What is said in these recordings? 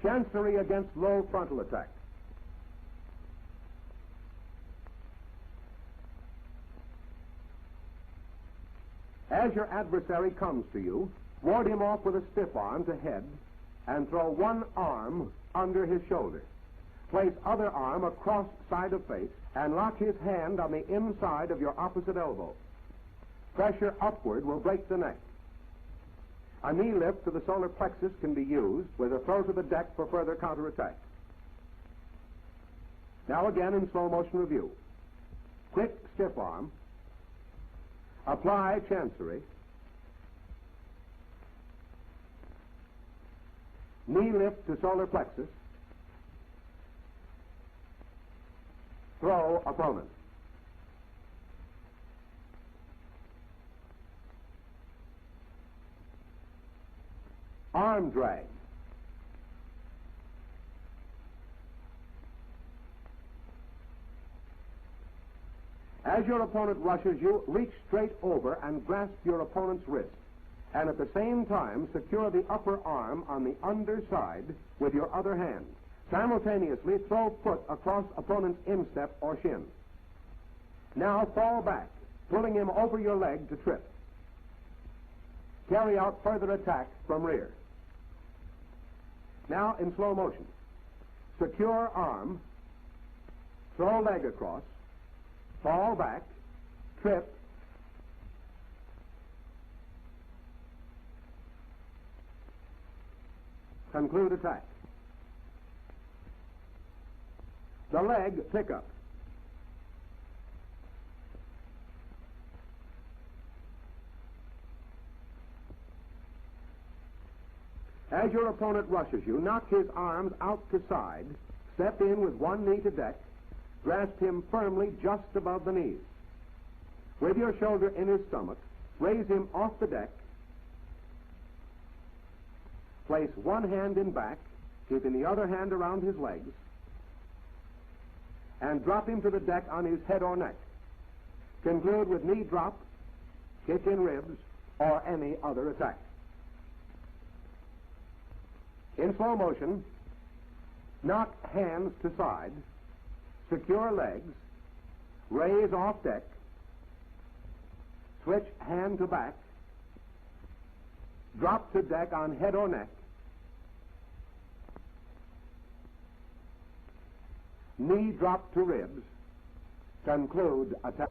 Chancery against low frontal attack. As your adversary comes to you, ward him off with a stiff arm to head and throw one arm under his shoulder. Place other arm across side of face and lock his hand on the inside of your opposite elbow. Pressure upward will break the neck. A knee lift to the solar plexus can be used with a throw to the deck for further counterattack. Now again in slow motion review. Quick stiff arm. Apply chancery. Knee lift to solar plexus. Throw opponent. Arm drag. As your opponent rushes you, reach straight over and grasp your opponent's wrist, and at the same time secure the upper arm on the underside with your other hand. Simultaneously throw foot across opponent's instep or shin. Now fall back, pulling him over your leg to trip. Carry out further attack from rear. Now in slow motion. Secure arm, throw leg across, fall back, trip, conclude attack. The leg pickup. As your opponent rushes you, knock his arms out to side, step in with one knee to deck, grasp him firmly just above the knees. With your shoulder in his stomach, raise him off the deck, place one hand in back, keeping the other hand around his legs, and drop him to the deck on his head or neck. Conclude with knee drop, kick in ribs, or any other attack. In slow motion, knock hands to side, secure legs, raise off deck, switch hand to back, drop to deck on head or neck, knee drop to ribs, conclude attack.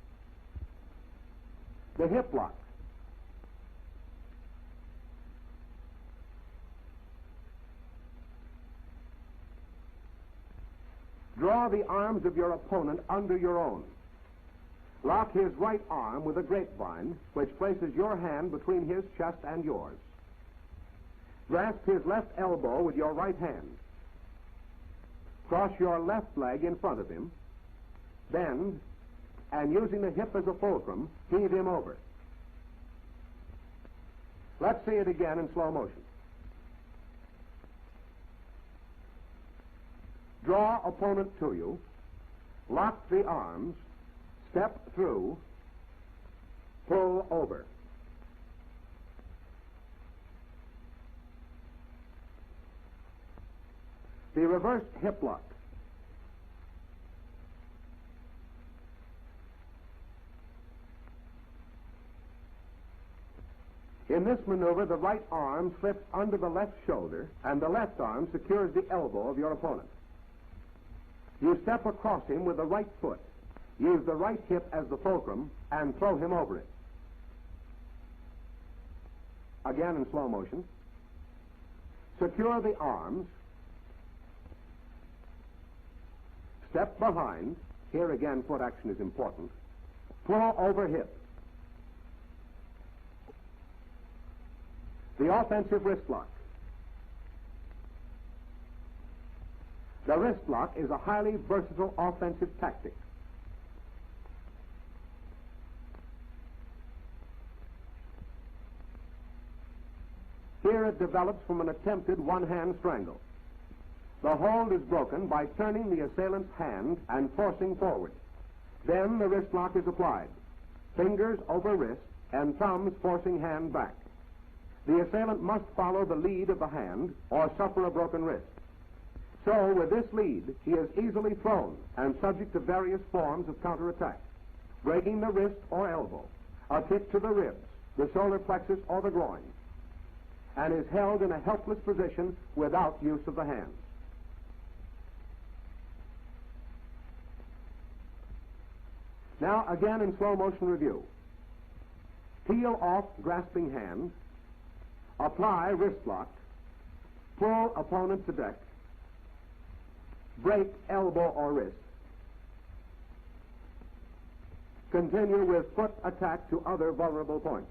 The hip lock. Draw the arms of your opponent under your own. Lock his right arm with a grapevine, which places your hand between his chest and yours. Grasp his left elbow with your right hand. Cross your left leg in front of him. Bend, and using the hip as a fulcrum, heave him over. Let's see it again in slow motion. Draw opponent to you, lock the arms, step through, pull over. The reverse hip lock. In this maneuver, the right arm slips under the left shoulder, and the left arm secures the elbow of your opponent. You step across him with the right foot. Use the right hip as the fulcrum and throw him over it. Again in slow motion. Secure the arms. Step behind. Here again, foot action is important. Pull over hip. The offensive wrist lock. The wrist lock is a highly versatile offensive tactic. Here it develops from an attempted one-hand strangle. The hold is broken by turning the assailant's hand and forcing forward. Then the wrist lock is applied. Fingers over wrist and thumbs forcing hand back. The assailant must follow the lead of the hand or suffer a broken wrist. So, with this lead, he is easily thrown and subject to various forms of counterattack. Breaking the wrist or elbow, a kick to the ribs, the solar plexus, or the groin, and is held in a helpless position without use of the hands. Now, again in slow motion review. Peel off grasping hand, apply wrist lock, pull opponent to deck, break elbow or wrist. Continue with foot attack to other vulnerable points.